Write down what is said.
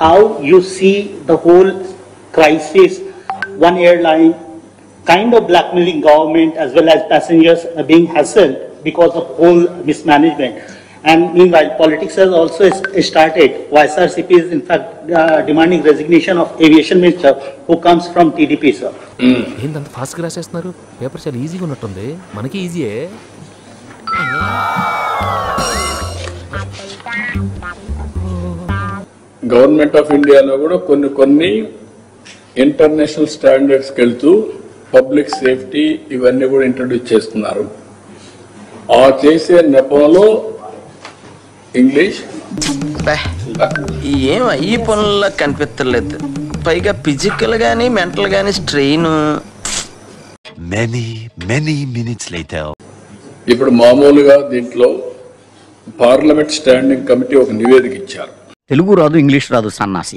How you see the whole crisis, one airline kind of blackmailing government as well as passengers being hassled because of whole mismanagement. And meanwhile, politics has also started. YSRCP is in fact demanding resignation of aviation minister who comes from TDP, sir. ఏందంత ఫాస్ట్గా రాసేస్తున్నారు? Paper చాలా ఈజీగా ఉన్నట్టుంది. మనకి ఈజీయే. Government of ఇండియాలో కూడా కొన్ని international స్టాండర్డ్స్కి వెళ్తూ public safety ఇవన్నీ కూడా ఇంట్రడ్యూస్ చేస్తున్నారు. ఆ చేసే నెపంలో ఇంగ్లీష్ ఏం ఈ పనుల్లో కనిపించలేదు. పైగా ఫిజికల్ గానీ మెంటల్ గానీ స్ట్రెయిన్. ఇప్పుడు మామూలుగా దీంట్లో పార్లమెంట్ స్టాండింగ్ కమిటీ ఒక నివేదిక ఇచ్చారు. తెలుగు రాదు, ఇంగ్లీష్ రాదు సన్నాసి.